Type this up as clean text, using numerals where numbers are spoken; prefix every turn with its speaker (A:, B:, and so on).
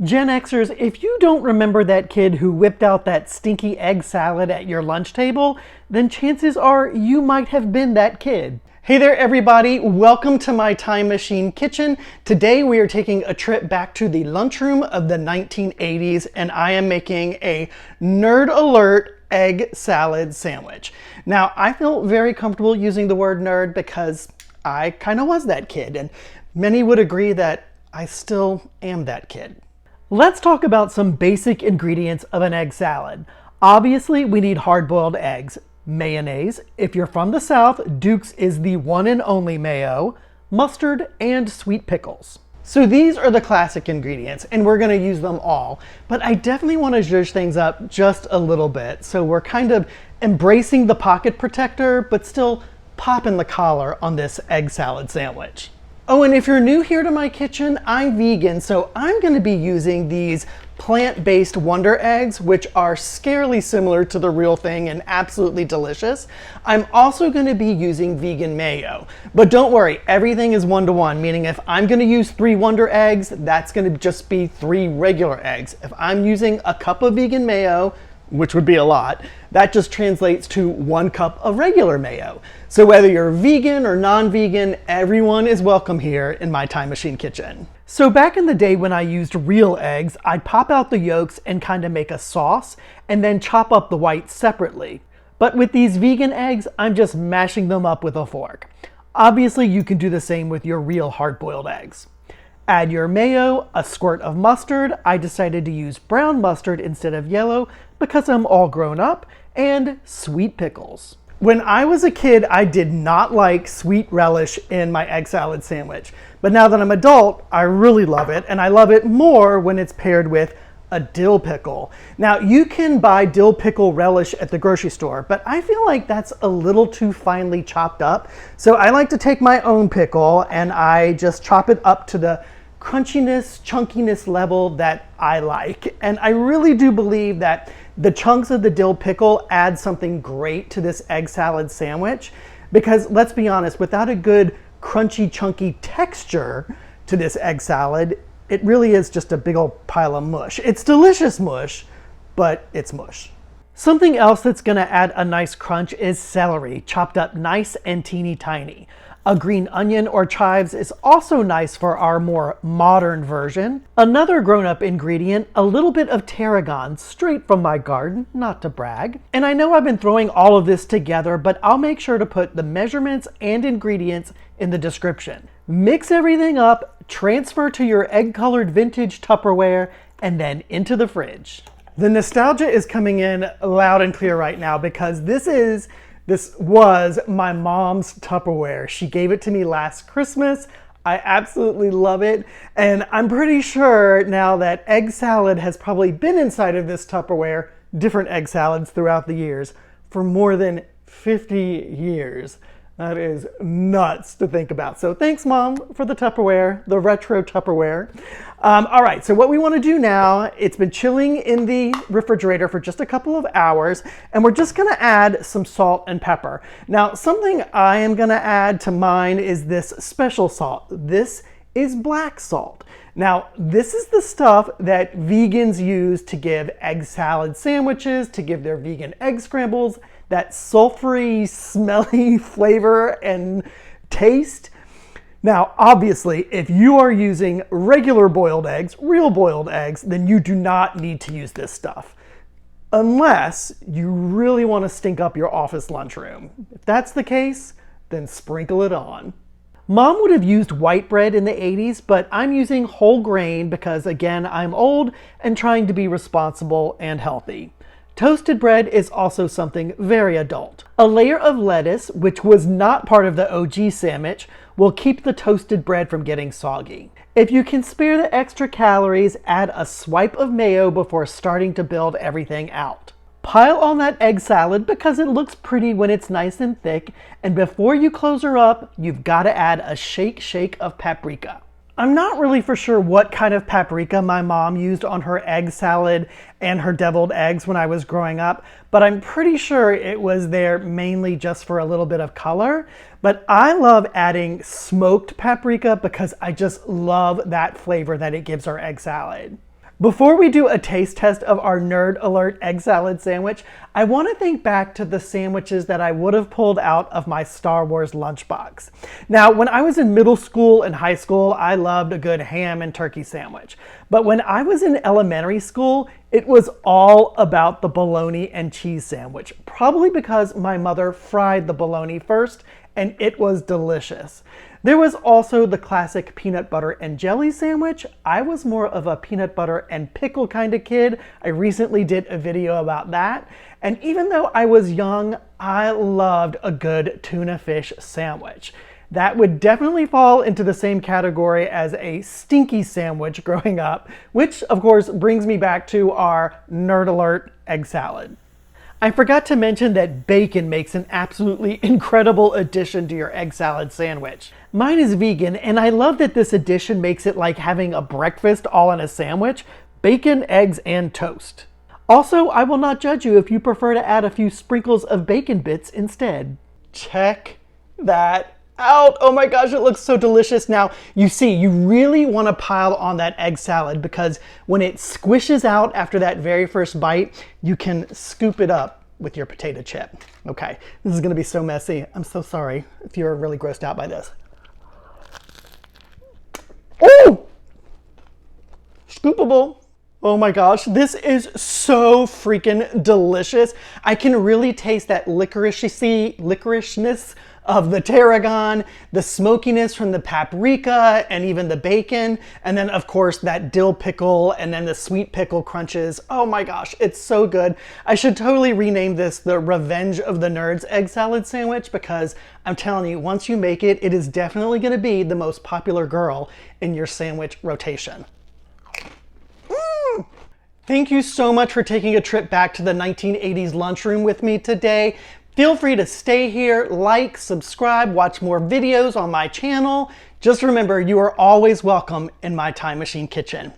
A: Gen Xers, if you don't remember that kid who whipped out that stinky egg salad at your lunch table, then chances are you might have been that kid. Hey there everybody, welcome to my time machine kitchen. Today we are taking a trip back to the lunchroom of the 1980s and I am making a nerd alert egg salad sandwich. Now I feel very comfortable using the word nerd because I kind of was that kid, and many would agree that I still am that kid. Let's talk about some basic ingredients of an egg salad. Obviously, we need hard-boiled eggs, mayonnaise. If you're from the South, Duke's is the one and only mayo, mustard, and sweet pickles. So these are the classic ingredients, and we're gonna use them all. But I definitely wanna zhuzh things up just a little bit. So we're kind of embracing the pocket protector, but still popping the collar on this egg salad sandwich. Oh, and if you're new here to my kitchen, I'm vegan, so I'm going to be using these plant-based Wunder Eggs, which are scarily similar to the real thing and absolutely delicious. I'm also going to be using vegan mayo. But don't worry, everything is one-to-one, meaning if I'm going to use 3 Wunder Eggs, that's going to just be 3 regular eggs. If I'm using a cup of vegan mayo, which would be a lot, that just translates to 1 cup of regular mayo. So whether you're vegan or non-vegan, everyone is welcome here in my time machine kitchen. So back in the day when I used real eggs, I'd pop out the yolks and kind of make a sauce and then chop up the whites separately. But with these vegan eggs, I'm just mashing them up with a fork. Obviously, you can do the same with your real hard-boiled eggs. Add your mayo, a squirt of mustard. I decided to use brown mustard instead of yellow because I'm all grown up, and sweet pickles. When I was a kid, I did not like sweet relish in my egg salad sandwich. But now that I'm an adult, I really love it, and I love it more when it's paired with a dill pickle. Now, you can buy dill pickle relish at the grocery store, but I feel like that's a little too finely chopped up. So I like to take my own pickle and I just chop it up to the crunchiness, chunkiness level that I like. And I really do believe that the chunks of the dill pickle add something great to this egg salad sandwich, because let's be honest, without a good crunchy, chunky texture to this egg salad, it really is just a big old pile of mush. It's delicious mush, but it's mush. Something else that's gonna add a nice crunch is celery, chopped up nice and teeny tiny. A green onion or chives is also nice for our more modern version. Another grown-up ingredient, a little bit of tarragon, straight from my garden, not to brag. And I know I've been throwing all of this together, but I'll make sure to put the measurements and ingredients in the description. Mix everything up, transfer to your egg-colored vintage Tupperware, and then into the fridge. The nostalgia is coming in loud and clear right now because this was my mom's Tupperware. She gave it to me last Christmas. I absolutely love it. And I'm pretty sure now that egg salad has probably been inside of this Tupperware, different egg salads throughout the years, for more than 50 years. That is nuts to think about. So thanks, Mom, for the Tupperware, the retro Tupperware. All right, so what we want to do now, it's been chilling in the refrigerator for just a couple of hours, and we're just going to add some salt and pepper. Now, something I am going to add to mine is this special salt. This is black salt. Now, this is the stuff that vegans use to give egg salad sandwiches, to give their vegan egg scrambles that sulfury, smelly flavor and taste. Now, obviously, if you are using regular boiled eggs, real boiled eggs, then you do not need to use this stuff, unless you really want to stink up your office lunchroom. If that's the case, then sprinkle it on. Mom would have used white bread in the 80s, but I'm using whole grain because, again, I'm old and trying to be responsible and healthy. Toasted bread is also something very adult. A layer of lettuce, which was not part of the OG sandwich, will keep the toasted bread from getting soggy. If you can spare the extra calories, add a swipe of mayo before starting to build everything out. Pile on that egg salad because it looks pretty when it's nice and thick, and before you close her up, you've got to add a shake of paprika. I'm not really for sure what kind of paprika my mom used on her egg salad and her deviled eggs when I was growing up, but I'm pretty sure it was there mainly just for a little bit of color. But I love adding smoked paprika because I just love that flavor that it gives our egg salad. Before we do a taste test of our Nerd Alert egg salad sandwich, I want to think back to the sandwiches that I would have pulled out of my Star Wars lunchbox. Now, when I was in middle school and high school, I loved a good ham and turkey sandwich. But when I was in elementary school, it was all about the bologna and cheese sandwich, probably because my mother fried the bologna first and it was delicious. There was also the classic peanut butter and jelly sandwich. I was more of a peanut butter and pickle kind of kid. I recently did a video about that. And even though I was young, I loved a good tuna fish sandwich. That would definitely fall into the same category as a stinky sandwich growing up, which of course brings me back to our Nerd Alert egg salad. I forgot to mention that bacon makes an absolutely incredible addition to your egg salad sandwich. Mine is vegan, and I love that this addition makes it like having a breakfast all in a sandwich: bacon, eggs, and toast. Also, I will not judge you if you prefer to add a few sprinkles of bacon bits instead. Check that out. Oh my gosh, it looks so delicious. Now, you see, you really want to pile on that egg salad because when it squishes out after that very first bite, you can scoop it up with your potato chip. Okay, this is going to be so messy. I'm so sorry if you're really grossed out by this. Oh! Scoopable. Oh my gosh, this is so freaking delicious. I can really taste that licoricness of the tarragon, the smokiness from the paprika, and even the bacon. And then of course that dill pickle and then the sweet pickle crunches. Oh my gosh, it's so good. I should totally rename this the Revenge of the Nerds egg salad sandwich because I'm telling you, once you make it, it is definitely gonna be the most popular girl in your sandwich rotation. Thank you so much for taking a trip back to the 1980s lunchroom with me today. Feel free to stay here, like, subscribe, watch more videos on my channel. Just remember, you are always welcome in my time machine kitchen.